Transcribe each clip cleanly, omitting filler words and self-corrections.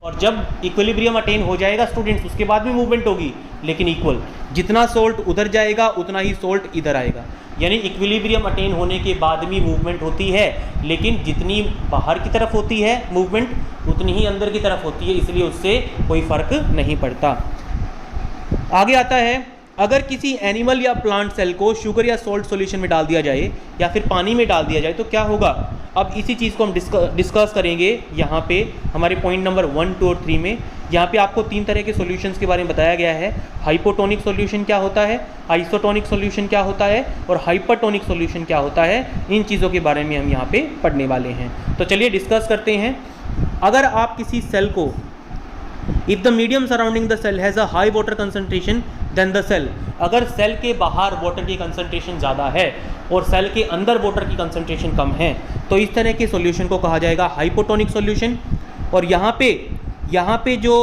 और जब equilibrium attain हो जाएगा स्टूडेंट्स, उसके बाद भी मूवमेंट होगी लेकिन इक्वल। जितना सोल्ट उधर जाएगा उतना ही सोल्ट इधर आएगा, यानी इक्विलिब्रियम अटेन होने के बाद भी मूवमेंट होती है, लेकिन जितनी बाहर की तरफ होती है मूवमेंट उतनी ही अंदर की तरफ होती है, इसलिए उससे कोई फर्क नहीं पड़ता। आगे आता है, अगर किसी एनिमल या प्लांट सेल को शुगर या सॉल्ट सॉल्यूशन में डाल दिया जाए या फिर पानी में डाल दिया जाए तो क्या होगा। अब इसी चीज़ को हम डिस्कस करेंगे यहाँ पे हमारे पॉइंट नंबर 1, 2 और 3 में। यहाँ पे आपको 3 तरह के सॉल्यूशंस के बारे में बताया गया है। हाइपोटोनिक सॉल्यूशन क्या होता है, आइसोटोनिक सॉल्यूशन क्या होता है और हाइपरटोनिक सॉल्यूशन क्या होता है। इन चीज़ों के बारे में हम यहाँ पे पढ़ने वाले हैं। तो चलिए डिस्कस करते हैं। अगर आप किसी सेल को, if the medium surrounding the cell has a high water concentration then the cell, अगर सेल के बाहर वाटर की कंसंट्रेशन ज़्यादा है और सेल के अंदर वाटर की कंसंट्रेशन कम है, तो इस तरह के सॉल्यूशन को कहा जाएगा हाइपोटोनिक सॉल्यूशन। और यहाँ पे जो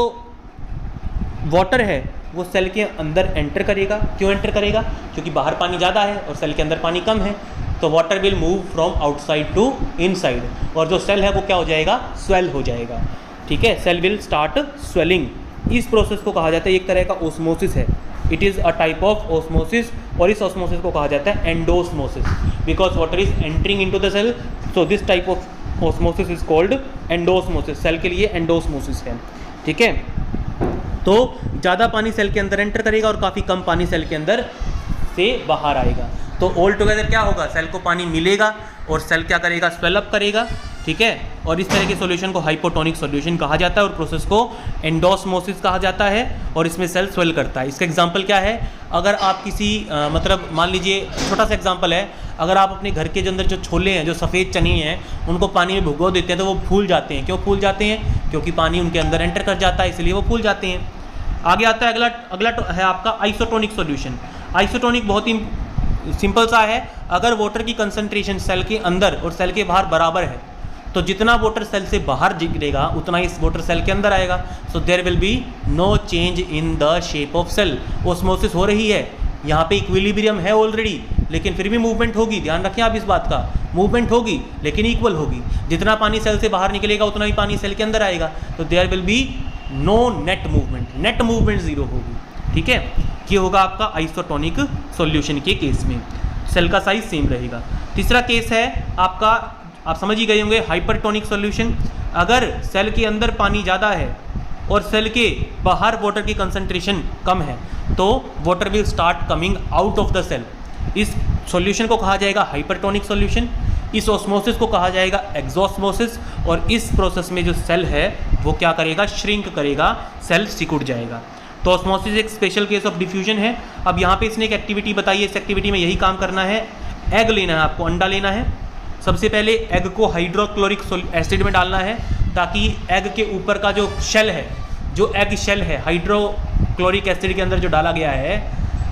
वाटर है वो सेल के अंदर एंटर करेगा। क्यों एंटर करेगा? क्योंकि बाहर पानी ज़्यादा है और सेल के अंदर पानी कम है, तो water will move from outside to inside, और जो सेल है वो क्या हो जाएगा, स्वेल हो जाएगा। ठीक है, सेल विल स्टार्ट स्वेलिंग। इस प्रोसेस को कहा जाता है, एक तरह का ओस्मोसिस है। It is a type of osmosis, और इस ओस्मोसिस को कहा जाता है endosmosis, because water is entering into the cell, so this type of osmosis is called endosmosis. Cell के लिए एंडोस्मोसिस है। ठीक है, तो ज़्यादा पानी सेल के अंदर एंटर करेगा और काफ़ी कम पानी सेल के अंदर से बाहर आएगा। तो ऑल टुगेदर क्या होगा, सेल को पानी मिलेगा और सेल क्या करेगा, स्वेल अप करेगा। ठीक है, और इस तरह के सॉल्यूशन को हाइपोटोनिक सॉल्यूशन कहा जाता है और प्रोसेस को एंडोस्मोसिस कहा जाता है, और इसमें सेल स्वेल करता है। इसका एग्जांपल क्या है, अगर आप किसी मतलब मान लीजिए छोटा सा एग्जांपल है, अगर आप अपने घर के अंदर जो छोले हैं, जो सफ़ेद चने हैं, उनको पानी में भिगो देते हैं तो वो फूल जाते हैं। क्यों फूल जाते हैं? क्योंकि पानी उनके अंदर एंटर कर जाता है, इसलिए वो फूल जाते हैं। आगे आता है अगला है आपका आइसोटोनिक सॉल्यूशन। आइसोटोनिक बहुत ही सिंपल सा है। अगर वाटर की कंसंट्रेशन सेल के अंदर और सेल के बाहर बराबर है, तो जितना वाटर सेल से बाहर गिरेगा उतना ही वाटर सेल के अंदर आएगा। So there will be no change in the shape of cell. Osmosis हो रही है, यहाँ पे इक्विलिब्रियम है ऑलरेडी, लेकिन फिर भी मूवमेंट होगी। ध्यान रखें आप इस बात का, मूवमेंट होगी लेकिन इक्वल होगी। जितना पानी सेल से बाहर निकलेगा उतना ही पानी सेल के अंदर आएगा, तो there will be no net movement, net movement zero होगी। ठीक है, ये होगा आपका आइसोटोनिक सॉल्यूशन के केस में, सेल का साइज सेम रहेगा। तीसरा केस है आपका, आप समझ ही गए होंगे, हाइपरटोनिक सॉल्यूशन। अगर सेल के अंदर पानी ज़्यादा है और सेल के बाहर वाटर की कंसंट्रेशन कम है, तो water will start coming out of the cell. इस सॉल्यूशन को कहा जाएगा हाइपरटोनिक सॉल्यूशन। इस ऑस्मोसिस को कहा जाएगा एक्सोस्मोसिस, और इस प्रोसेस में जो सेल है वो क्या करेगा, श्रिंक करेगा, सेल सिकुड़ जाएगा। तो ऑस्मोसिस एक स्पेशल केस ऑफ डिफ्यूजन है। अब यहाँ पे इसने एक एक्टिविटी बताई है, इस एक्टिविटी में यही काम करना है। एग लेना है आपको, अंडा लेना है। सबसे पहले एग को हाइड्रोक्लोरिक एसिड में डालना है, ताकि एग के ऊपर का जो शेल है, जो एग शेल है, हाइड्रोक्लोरिक एसिड के अंदर जो डाला गया है,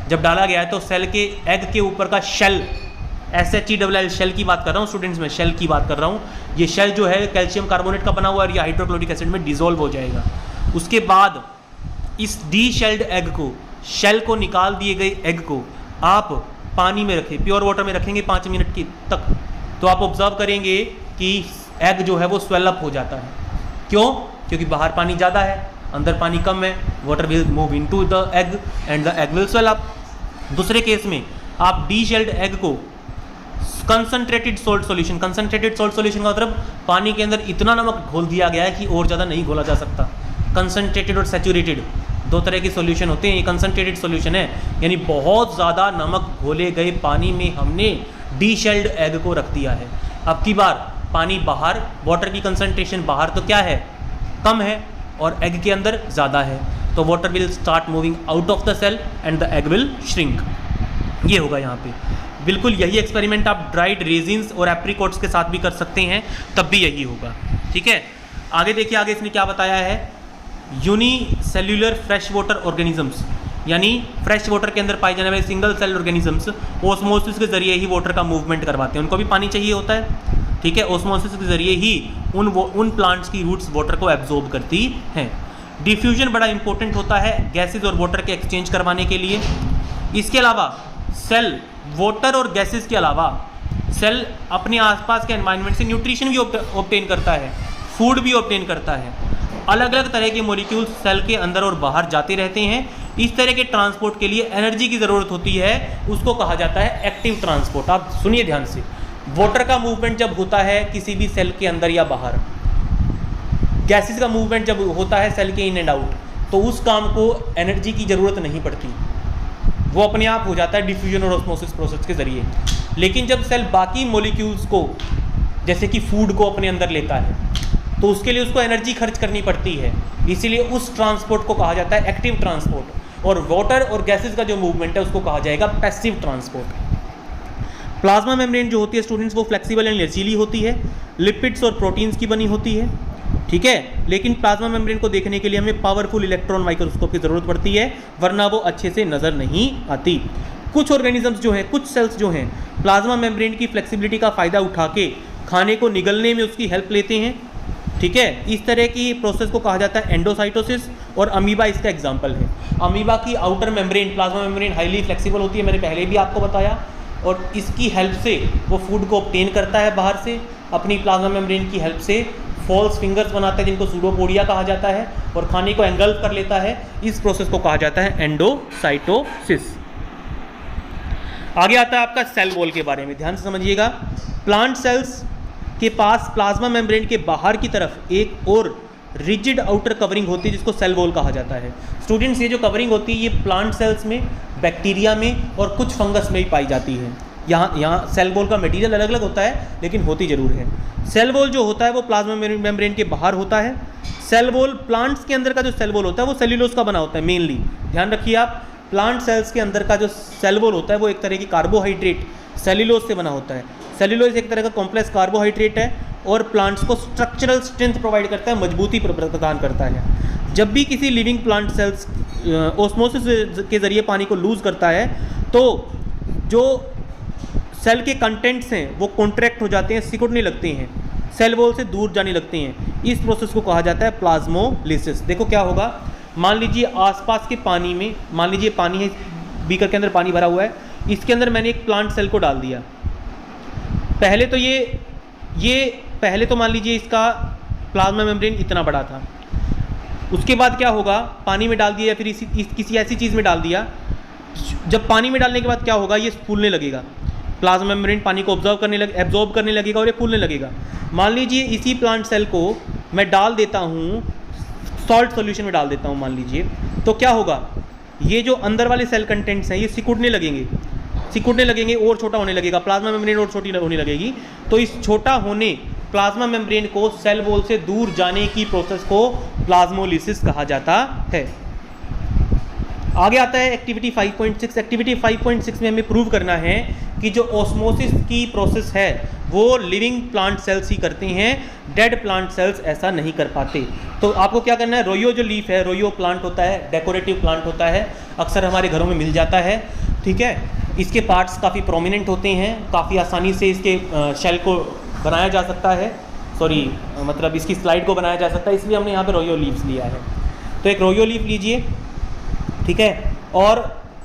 जब डाला गया है तो सेल के एग के ऊपर का शेल, SHELL शेल की बात कर रहा हूँ स्टूडेंट्स, में शेल की बात कर रहा हूँ। ये शेल जो है कैल्शियम कार्बोनेट का बना हुआ है और ये हाइड्रोक्लोरिक एसिड में डिजोल्व हो जाएगा। उसके बाद इस डी शेल्ड एग को, शेल को निकाल दिए गए एग को आप पानी में रखें, प्योर वाटर में रखेंगे 5 मिनट की तक, तो आप ऑब्जर्व करेंगे कि एग जो है वो स्वेल अप हो जाता है। क्यों? क्योंकि बाहर पानी ज़्यादा है, अंदर पानी कम है। Water will move into the egg and the egg will swell up. दूसरे केस में आप डी शेल्ड एग को concentrated salt solution, concentrated salt solution का मतलब पानी के अंदर इतना नमक घोल दिया गया है कि और ज़्यादा नहीं घोला जा सकता। कंसंट्रेटेड और सैचुरेटेड 2 तरह के सॉल्यूशन होते हैं। ये कंसंट्रेटेड सॉल्यूशन है, यानी बहुत ज़्यादा नमक घोले गए पानी में हमने डी शेल्ड एग को रख दिया है। अब की बार पानी बाहर, वाटर की कंसंट्रेशन बाहर तो क्या है, कम है, और एग के अंदर ज़्यादा है, तो water will start moving out of the cell and the egg will shrink. ये होगा यहाँ पे। बिल्कुल यही एक्सपेरिमेंट आप ड्राइड रेजिन्स और एप्रिकॉट्स के साथ भी कर सकते हैं, तब भी यही होगा। ठीक है, आगे देखिए, आगे इसने क्या बताया है, यूनिसेल्युलर फ्रेश वाटर ऑर्गेनिजम्स, यानी फ्रेश वाटर के अंदर पाए जाने वाले सिंगल सेल ऑर्गेनिजम्स ओस्मोसिस के जरिए ही वाटर का मूवमेंट करवाते हैं। उनको भी पानी चाहिए होता है। ठीक है, ओस्मोसिस के जरिए ही उन प्लांट्स की रूट्स वाटर को एब्जॉर्ब करती हैं। डिफ्यूजन बड़ा इंपॉर्टेंट होता है गैसेज और वाटर के एक्सचेंज करवाने के लिए। इसके अलावा सेल वाटर और गैसेज के अलावा सेल अपने आसपास के एनवायरनमेंट से न्यूट्रिशन भी ऑब्टेन करता है, फूड भी ऑब्टेन करता है। अलग अलग तरह के मॉलिक्यूल्स सेल के अंदर और बाहर जाते रहते हैं। इस तरह के ट्रांसपोर्ट के लिए एनर्जी की ज़रूरत होती है, उसको कहा जाता है एक्टिव ट्रांसपोर्ट। आप सुनिए ध्यान से, वाटर का मूवमेंट जब होता है किसी भी सेल के अंदर या बाहर, गैसेस का मूवमेंट जब होता है सेल के इन एंड आउट, तो उस काम को एनर्जी की ज़रूरत नहीं पड़ती, वो अपने आप हो जाता है डिफ्यूजन और ऑस्मोसिस प्रोसेस के ज़रिए। लेकिन जब सेल बाकी मॉलिक्यूल्स को, जैसे कि फूड को अपने अंदर लेता है, तो उसके लिए उसको एनर्जी खर्च करनी पड़ती है, इसीलिए उस ट्रांसपोर्ट को कहा जाता है एक्टिव ट्रांसपोर्ट। और वाटर और गैसेस का जो मूवमेंट है उसको कहा जाएगा पैसिव ट्रांसपोर्ट। प्लाज्मा मेम्ब्रेन जो होती है स्टूडेंट्स, वो फ्लेक्सिबल एंड लचीली होती है, लिपिड्स और प्रोटीन्स की बनी होती है, ठीक है। लेकिन प्लाज्मा मेम्ब्रेन को देखने के लिए हमें पावरफुल इलेक्ट्रॉन माइक्रोस्कोप की ज़रूरत पड़ती है, वरना वो अच्छे से नज़र नहीं आती। कुछ ऑर्गेनिजम्स जो हैं, कुछ सेल्स जो हैं, प्लाज्मा मेम्ब्रेन की फ्लेक्सिबिलिटी का फ़ायदा उठा के खाने को निगलने में उसकी हेल्प लेते हैं, ठीक है। इस तरह की प्रोसेस को कहा जाता है एंडोसाइटोसिस, और अमीबा इसका एग्जाम्पल है। अमीबा की outer membrane, plasma membrane highly flexible होती है, मैंने पहले भी आपको बताया, और इसकी हेल्प से वो फूड को ऑब्टेन करता है बाहर से, अपनी प्लाज्मा मेम्ब्रेन की हेल्प से फॉल्स फिंगर्स बनाता है जिनको सूडोपोडिया कहा जाता है, और खाने को एंगल्फ कर लेता है। इस प्रोसेस को कहा जाता है एंडोसाइटोसिस। आगे आता है आपका सेल वॉल के बारे में, ध्यान से समझिएगा। प्लांट सेल्स के पास प्लाज्मा मेम्ब्रेन के बाहर की तरफ एक और रिजिड आउटर कवरिंग होती है जिसको सेल वॉल कहा जाता है। स्टूडेंट्स, ये जो कवरिंग होती है ये प्लांट सेल्स में, बैक्टीरिया में और कुछ फंगस में भी पाई जाती है। यहाँ सेल वॉल का मटेरियल अलग अलग होता है, लेकिन होती ज़रूर है। सेल वॉल जो होता है वो प्लाज्मा मेम्ब्रेन के बाहर होता है। सेल वॉल, प्लांट्स के अंदर का जो सेल वॉल होता है वो सेल्यूलोज का बना होता है मेनली, ध्यान रखिए आप। प्लांट सेल्स के अंदर का जो सेल वॉल होता है वो एक तरह की कार्बोहाइड्रेट सेल्यूलोज से बना होता है। सेल्यूलोज एक तरह का कॉम्प्लेक्स कार्बोहाइड्रेट है और प्लांट्स को स्ट्रक्चरल स्ट्रेंथ प्रोवाइड करता है, मजबूती प्रदान करता है। जब भी किसी लिविंग प्लांट सेल्स ऑस्मोसिस के ज़रिए पानी को लूज़ करता है तो जो सेल के कंटेंट्स हैं वो कॉन्ट्रैक्ट हो जाते हैं, सिकुड़ने लगते हैं, सेल वॉल से दूर जाने लगते हैं। इस प्रोसेस को कहा जाता है प्लाज्मोलिसिस। देखो क्या होगा, मान लीजिए आसपास के पानी में, मान लीजिए पानी है, बीकर के अंदर पानी भरा हुआ है, इसके अंदर मैंने एक प्लांट सेल को डाल दिया। पहले तो पहले तो मान लीजिए इसका प्लाज्मा मेम्ब्रेन इतना बड़ा था, उसके बाद क्या होगा, पानी में डाल दिया या फिर किसी ऐसी चीज़ में डाल दिया। जब पानी में डालने के बाद क्या होगा, ये फूलने लगेगा, प्लाज्मा मेम्ब्रेन पानी को एब्जॉर्ब करने लगेगा और ये फूलने लगेगा। मान लीजिए इसी प्लांट सेल को मैं डाल देता हूँ, सॉल्ट सॉल्यूशन में डाल देता हूँ मान लीजिए, तो क्या होगा, ये जो अंदर वाले सेल कंटेंट्स हैं ये सिकुड़ने लगेंगे और छोटा होने लगेगा, प्लाज्मा मेम्ब्रेन और छोटी होने लगेगी। तो इस छोटा होने प्लाज्मा मेम्ब्रेन को सेल वॉल से दूर जाने की प्रोसेस को प्लाज्मोलिसिस कहा जाता है। आगे आता है एक्टिविटी 5.6। एक्टिविटी 5.6 में हमें प्रूव करना है कि जो ऑस्मोसिस की प्रोसेस है वो लिविंग प्लांट सेल्स ही करते हैं, डेड प्लांट सेल्स ऐसा नहीं कर पाते। तो आपको क्या करना है, रोयो जो लीफ है, रोयो प्लांट होता है, डेकोरेटिव प्लांट होता है, अक्सर हमारे घरों में मिल जाता है, ठीक है। इसके पार्ट्स काफ़ी प्रोमिनेंट होते हैं, काफ़ी आसानी से इसके शेल को बनाया जा सकता है, मतलब इसकी स्लाइड को बनाया जा सकता है, इसलिए हमने यहाँ पे रोयो लीव्स लिया है। तो एक रोयो लीफ लीजिए, ठीक है, और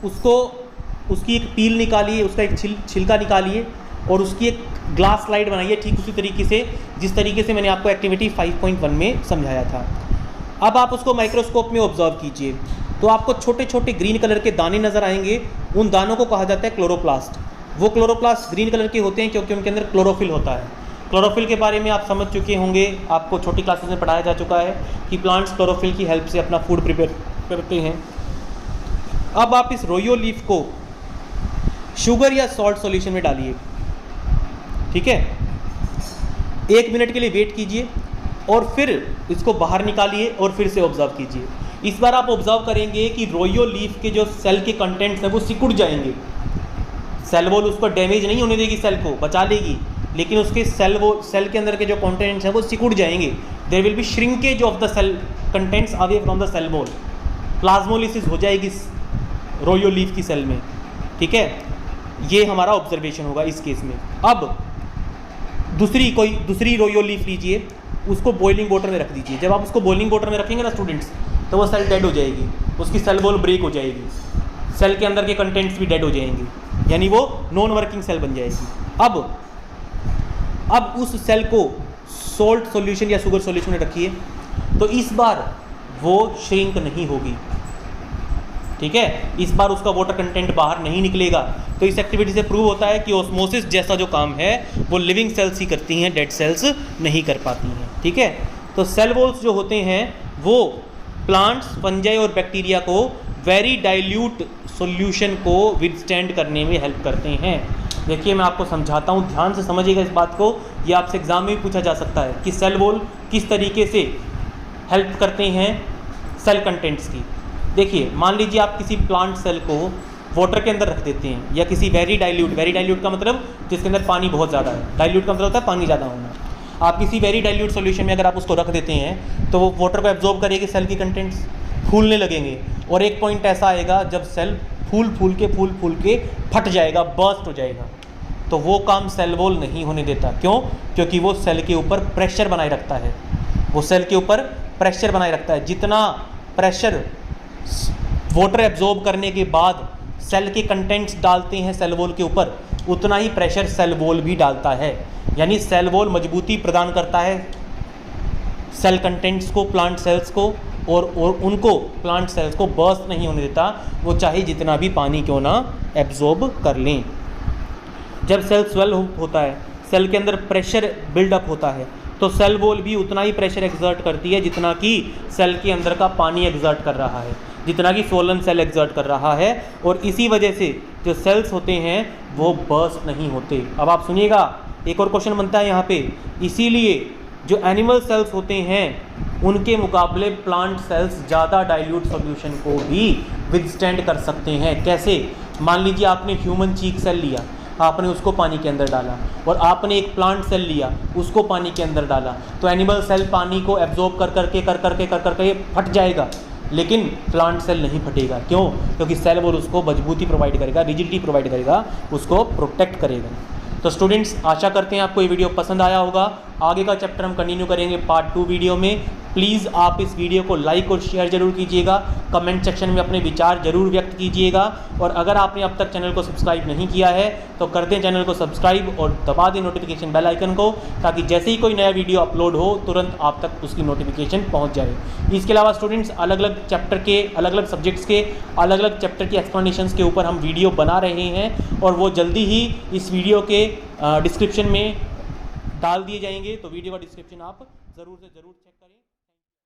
उसकी एक पील निकालिए, उसका एक छिलका निकालिए और उसकी एक ग्लास स्लाइड बनाइए, ठीक उसी तरीके से जिस तरीके से मैंने आपको एक्टिविटी 5.1 में समझाया था। अब आप उसको माइक्रोस्कोप में ऑब्जर्व कीजिए तो आपको छोटे छोटे ग्रीन कलर के दाने नज़र आएंगे। उन दानों को कहा जाता है क्लोरोप्लास्ट। वो क्लोरोप्लास्ट ग्रीन कलर के होते हैं क्योंकि उनके अंदर क्लोरोफिल होता है। क्लोरोफिल के बारे में आप समझ चुके होंगे, आपको छोटी क्लासेस में पढ़ाया जा चुका है कि प्लांट्स क्लोरोफिल की हेल्प से अपना फूड प्रिपेयर करते हैं। अब आप इस रोयो लीफ को शुगर या सॉल्ट सॉल्यूशन में डालिए, ठीक है, 1 मिनट के लिए वेट कीजिए और फिर इसको बाहर निकालिए और फिर से ऑब्जर्व कीजिए। इस बार आप ऑब्जर्व करेंगे कि रोयो लीफ के जो सेल के कंटेंट्स हैं वो सिकुड़ जाएंगे। सेल वॉल उसको डैमेज नहीं होने देगी, सेल को बचा लेगी, लेकिन उसके सेल के अंदर के जो कंटेंट्स हैं वो सिकुड़ जाएंगे। There will be shrinkage of the cell contents away from the cell wall. Plasmolysis हो जाएगी रोयो लीफ की सेल में, ठीक है। ये हमारा ऑब्जर्वेशन होगा इस केस में। अब दूसरी रोयो लीफ लीजिए, उसको बॉइलिंग वाटर में रख दीजिए। जब आप उसको बॉइलिंग वाटर में रखेंगे ना स्टूडेंट्स, तो वो सेल डेड हो जाएगी, उसकी सेल वॉल ब्रेक हो जाएगी, सेल के अंदर के कंटेंट्स भी डेड हो जाएंगे, यानी वो नॉन वर्किंग सेल बन जाएगी। अब उस सेल को सॉल्ट सॉल्यूशन या शुगर सॉल्यूशन में रखिए तो इस बार वो श्रिंक नहीं होगी, ठीक है, इस बार उसका वाटर कंटेंट बाहर नहीं निकलेगा। तो इस एक्टिविटी से प्रूव होता है कि ऑस्मोसिस जैसा जो काम है वो लिविंग सेल्स ही करती हैं, डेड सेल्स नहीं कर पाती हैं, ठीक है। तो सेल वॉल्स जो होते हैं वो प्लांट्स, फंजाई और बैक्टीरिया को वेरी डाइल्यूट सॉल्यूशन को विदस्टैंड करने में हेल्प करते हैं। देखिए मैं आपको समझाता हूँ, ध्यान से समझिएगा इस बात को, ये आपसे एग्जाम में भी पूछा जा सकता है कि सेल वॉल किस तरीके से हेल्प करते हैं सेल कंटेंट्स की। देखिए मान लीजिए आप किसी प्लांट सेल को वाटर के अंदर रख देते हैं या किसी वेरी डाइल्यूट का मतलब जिसके अंदर पानी बहुत ज़्यादा है, डाइल्यूट का मतलब होता है पानी ज़्यादा होना। आप किसी वेरी डाइल्यूट सॉल्यूशन में अगर आप उसको रख देते हैं तो वो वाटर को एब्जॉर्ब करेगी, सेल की कंटेंट्स फूलने लगेंगे और एक पॉइंट ऐसा आएगा जब सेल फूल के फट जाएगा, बर्स्ट हो जाएगा। तो वो काम सेल वॉल नहीं होने देता। क्यों? क्योंकि वो सेल के ऊपर प्रेशर बनाए रखता है, वो सेल के ऊपर प्रेशर बनाए रखता है। जितना प्रेशर वाटर एब्जॉर्ब करने के बाद सेल के कंटेंट्स डालते हैं सेल वॉल के ऊपर, उतना ही प्रेशर सेल वॉल भी डालता है। यानी सेल वॉल मजबूती प्रदान करता है सेल कंटेंट्स को, प्लांट सेल्स को, और उनको प्लांट सेल्स को बर्स्ट नहीं होने देता, वो चाहे जितना भी पानी क्यों ना एब्जॉर्ब कर लें। जब सेल स्वेल होता है, सेल के अंदर प्रेशर बिल्डअप होता है, तो सेल वॉल भी उतना ही प्रेशर एक्सर्ट करती है जितना कि सेल के अंदर का पानी एक्सर्ट कर रहा है, जितना कि सोलन सेल एक्सर्ट कर रहा है। और इसी वजह से जो सेल्स होते हैं वो बर्स्ट नहीं होते। अब आप सुनिएगा, एक और क्वेश्चन बनता है यहाँ पे, इसीलिए जो एनिमल सेल्स होते हैं उनके मुकाबले प्लांट सेल्स ज़्यादा डाइल्यूट सॉल्यूशन को भी विदस्टैंड कर सकते हैं। कैसे? मान लीजिए आपने ह्यूमन चीक सेल लिया, आपने उसको पानी के अंदर डाला, और आपने एक प्लांट सेल लिया, उसको पानी के अंदर डाला, तो एनिमल सेल पानी को एब्जॉर्ब कर करके फट जाएगा, लेकिन प्लांट सेल नहीं फटेगा। क्यों? क्योंकि सेल वॉल उसको मजबूती प्रोवाइड करेगा, रिजिडिटी प्रोवाइड करेगा, उसको प्रोटेक्ट करेगा। तो स्टूडेंट्स, आशा करते हैं आपको ये वीडियो पसंद आया होगा। आगे का चैप्टर हम कंटिन्यू करेंगे पार्ट 2 वीडियो में। प्लीज़ आप इस वीडियो को लाइक और शेयर जरूर कीजिएगा, कमेंट सेक्शन में अपने विचार जरूर व्यक्त कीजिएगा, और अगर आपने अब तक चैनल को सब्सक्राइब नहीं किया है तो कर दें चैनल को सब्सक्राइब और दबा दें नोटिफिकेशन बेल आइकन को, ताकि जैसे ही कोई नया वीडियो अपलोड हो तुरंत आप तक उसकी नोटिफिकेशन पहुँच जाए। इसके अलावा स्टूडेंट्स, अलग अलग चैप्टर के, अलग अलग सब्जेक्ट्स के, अलग अलग चैप्टर की एक्सप्लेनेशंस के ऊपर हम वीडियो बना रहे हैं, और वो जल्दी ही इस वीडियो के डिस्क्रिप्शन में डाल दिए जाएंगे। तो वीडियो का डिस्क्रिप्शन आप ज़रूर से ज़रूर चेक करें।